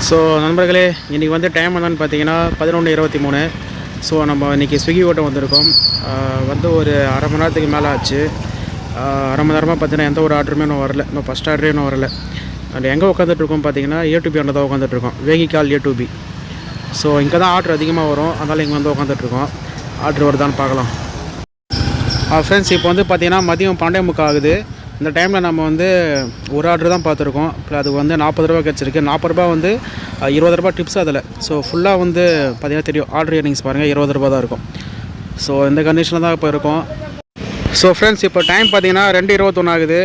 So நண்பர்களே, இன்றைக்கி வந்து டைம் என்னன்னு பார்த்தீங்கன்னா 11:23. ஸோ நம்ம இன்றைக்கி ஸ்விக்கி ஓட்டம் வந்திருக்கோம். வந்து ஒரு அரை மணி நேரத்துக்கு மேலே ஆச்சு. அரை மணி நேரமாக பார்த்தீங்கன்னா எந்த ஒரு ஆர்டருமே இன்னும் வரல. இன்னும் ஃபஸ்ட் ஆர்டரே இன்னும் வரல. அண்ட் எங்கே உட்காந்துட்ருக்கோம் பார்த்தீங்கன்னா A2B அங்கே தான் உட்காந்துட்ருக்கோம். வேகிக்கால் A2B. ஸோ இங்கே தான் ஆர்டர் அதிகமாக வரும். அதனால் இங்கே வந்து உட்காந்துட்ருக்கோம். ஆர்டர் வருதான்னு பார்க்கலாம். ஃப்ரெண்ட்ஸ், இப்போ வந்து பார்த்தீங்கன்னா மதியம் 12:30 ஆகுது. இந்த டைமில் நம்ம வந்து ஒரு ஆர்டர் தான் பார்த்துருக்கோம். இப்போ அது வந்து 40 ரூபா கிடச்சிருக்கு. 40 ரூபா வந்து 20 ரூபா டிப்ஸ் அதில். ஸோ ஃபுல்லாக வந்து பார்த்தீங்கன்னா தெரியும், ஆர்டர் ஏர்னிங்ஸ் பாருங்கள் 20 ரூபா தான் இருக்கும். ஸோ இந்த கண்டிஷனில் தான் இப்போ இருக்கும். ஸோ ஃப்ரெண்ட்ஸ், இப்போ டைம் பார்த்தீங்கன்னா 2:21 ஆகுது.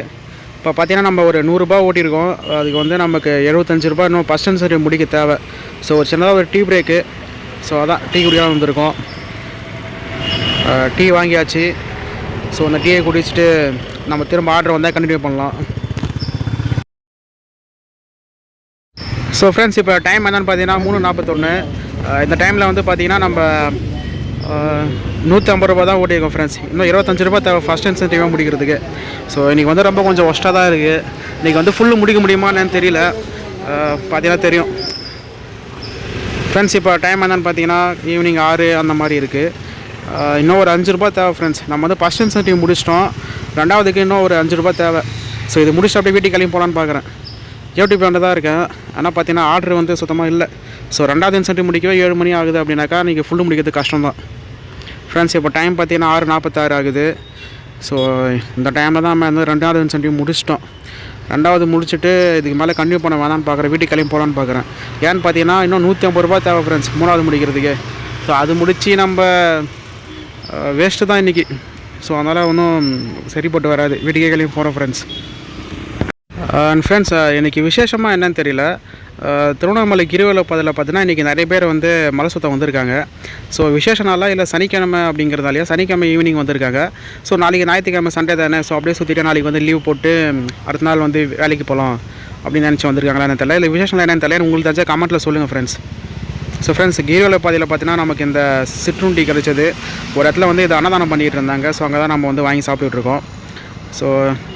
இப்போ பார்த்தீங்கன்னா நம்ம ஒரு 100 ரூபா ஓட்டியிருக்கோம். அதுக்கு வந்து நமக்கு 75 ரூபா இன்னும் ஃபஸ்ட் அண்ட் செகண்ட் முடிக்க தேவை. ஸோ ஒரு சின்னதாக ஒரு டீ பிரேக்கு. ஸோ அதான் டீ குடியாக வந்திருக்கோம். டீ வாங்கியாச்சு. ஸோ அந்த டீயை குடிச்சிட்டு நம்ம திரும்ப ஆர்டர் வந்தால் கண்டினியூ பண்ணலாம். ஸோ ஃப்ரெண்ட்ஸ், இப்போ டைம் என்னென்னு பார்த்தீங்கன்னா 3:41. இந்த டைமில் வந்து பார்த்தீங்கன்னா நம்ம 150 ரூபா தான் ஓட்டியிருக்கோம் ஃப்ரெண்ட்ஸ். இன்னும் 25 ரூபா தேவை ஃபஸ்ட் இன்சென்டிவாக முடிக்கிறதுக்கு. ஸோ இன்றைக்கி வந்து ரொம்ப கொஞ்சம் ஒஸ்ட்டாக தான் இருக்குது. இன்றைக்கி வந்து ஃபுல்லு முடிக்க முடியுமான்னு தெரியல. பார்த்தீங்கன்னா தெரியும் ஃப்ரெண்ட்ஸ். இப்போ டைம் என்னென்னு பார்த்தீங்கன்னா ஈவினிங் 6 அந்த மாதிரி இருக்குது. இன்னும் ஒரு 5 ரூபா தேவை ஃப்ரெண்ட்ஸ். நம்ம வந்து ஃபஸ்ட் இன்சென்டிவ் முடிச்சிட்டோம். ரெண்டாவதுக்கு இன்னும் ஒரு 5 ரூபா தேவை. ஸோ இது முடிச்சுட்டு அப்படியே வீட்டுக்கு கிளம்பி போகலான்னு பார்க்குறேன். A2B தான் இருக்கேன். ஆனால் பார்த்தீங்கன்னா ஆர்டர் வந்து சுத்தமாக இல்லை. ஸோ ரெண்டாவது இன்சென்டிவ் முடிக்கவே 7 மணி ஆகுது. அப்படின்னாக்கா நீங்கள் ஃபுல்லு முடிக்கிறது கஷ்டம் தான் ஃப்ரெண்ட்ஸ். இப்போ டைம் பார்த்தீங்கன்னா 6:46 ஆகுது. ஸோ இந்த டைமில் தான் நம்ம வந்து ரெண்டாவது இன்சென்டிவ் முடிச்சிட்டோம். ரெண்டாவது முடிச்சுட்டு இதுக்கு மேலே கன்டினியூ பண்ண வேணான்னு பார்க்குறேன். வீட்டுக்கு கிளம்பி போகலான்னு பார்க்குறேன். ஏன்னு பார்த்தீங்கன்னா இன்னும் 150 ரூபா தேவை ஃப்ரெண்ட்ஸ் மூணாவது முடிக்கிறதுக்கு. ஸோ அது முடித்து நம்ம வேஸ்ட்டு தான் இன்றைக்கி. ஸோ அதனால் ஒன்றும் சரிப்பட்டு வராது. வீட்டுக்கே கிளம்பி போகிறோம் ஃப்ரெண்ட்ஸ். அண்ட் ஃப்ரெண்ட்ஸ், இன்றைக்கி விசேஷமாக என்னன்னு தெரியல. திருவண்ணாமலை கிரிவல பாதையில் பார்த்தீங்கன்னா இன்றைக்கி நிறைய பேர் வந்து மலை சுத்தம் வந்திருக்காங்க. ஸோ விசேஷ நாளாக இல்லை சனிக்கிழமை அப்படிங்கிறதாலையா சனிக்கிழமை ஈவினிங் வந்திருக்காங்க. ஸோ நாளைக்கு ஞாயிற்றுக்கிழமை சண்டே தானே. ஸோ அப்படியே சுற்றிட்டு நாளைக்கு வந்து லீவ் போட்டு அடுத்த நாள் வந்து வேலைக்கு போகலாம் அப்படின்னு நினச்சி வந்திருக்காங்களா என்ன தெரியல. இல்லை விசேஷம் என்னன்னு தெரியல. உங்களுக்கு தெரிஞ்ச கமெண்ட்டில் சொல்லுங்கள் ஃப்ரெண்ட்ஸ். ஸோ ஃப்ரெண்ட்ஸ், கிரிவல பாதையில் பார்த்தீங்கன்னா நமக்கு இந்த சிற்றுண்டி கிடச்சது. ஒரு இடத்துல வந்து இது அன்னதானம் பண்ணிகிட்டு இருந்தாங்க. ஸோ அங்கே தான் நம்ம வந்து வாங்கி சாப்பிட்டுருக்கோம். ஸோ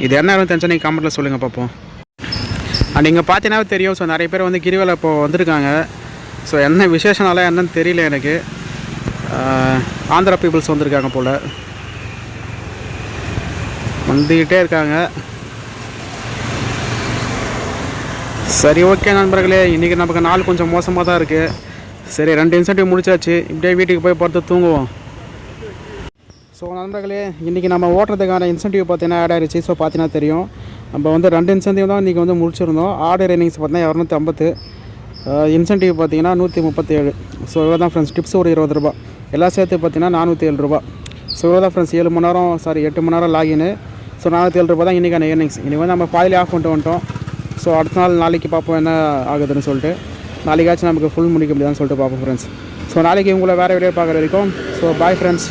இது என்ன தெரிஞ்சால் நீங்கள் கமெண்ட்டில் சொல்லுங்கள் பார்ப்போம். அண்ட் இங்கே பார்த்தீங்கன்னா தெரியும். ஸோ நிறைய பேர் வந்து கிரிவலம் இப்போ வந்திருக்காங்க. ஸோ என்ன விசேஷனால என்னன்னு தெரியல எனக்கு. ஆந்திரா பீப்புள்ஸ் வந்திருக்காங்க போல், வந்துக்கிட்டே இருக்காங்க. சரி, ஓகே நண்பர்களே, இன்றைக்கி நமக்கு நாள் கொஞ்சம் மோசமாக தான் இருக்குது. சரி, 2 இன்சென்டிவ் முடிச்சாச்சு. இப்படியே வீட்டுக்கு போய் பார்த்து தூங்குவோம். ஸோ நண்பர்களே, இன்றைக்கி நம்ம ஓட்டுறதுக்கான இன்சென்டிவ் பார்த்தீங்கன்னா ஆட் ஆகிடுச்சு. ஸோ பார்த்தீங்கன்னா தெரியும், நம்ம வந்து 2 இன்சென்டிவ் தான் இன்றைக்கி வந்து முடிச்சிருந்தோம். ஆர்டர் ஏர்னிங்ஸ் பார்த்தீங்கன்னா 250, இன்சென்டிவ் பார்த்தீங்கன்னா 137. ஸோ இவ்வளோ தான் ஃப்ரெண்ட்ஸ். டிப்ஸ் ஒரு 20 ரூபா, எல்லாம் சேர்த்து பார்த்தீங்கன்னா 407 ரூபா. ஸோ இவ்வளோ தான் ஃப்ரெண்ட்ஸ். 8 மணி நேரம் லாகின்னு. ஸோ 407 ரூபா தான் இன்றைக்கான ஏர்னிங்ஸ். இன்றைக்கி வந்து நம்ம பாதிலே ஆஃப் பண்ணிட்டு வந்துட்டோம். ஸோ அடுத்த நாள் நாளைக்கு பார்ப்போம் என்ன ஆகுதுன்னு சொல்லிட்டு. நாளைக்காச்சும் நமக்கு ஃபுல் முடிக்க முடியாதுன்னு சொல்லிட்டு பார்ப்போம் ஃப்ரெண்ட்ஸ். ஸோ நாளைக்கு உங்களை வேறு வீடியோ பார்க்குற வரைக்கும். So bye friends.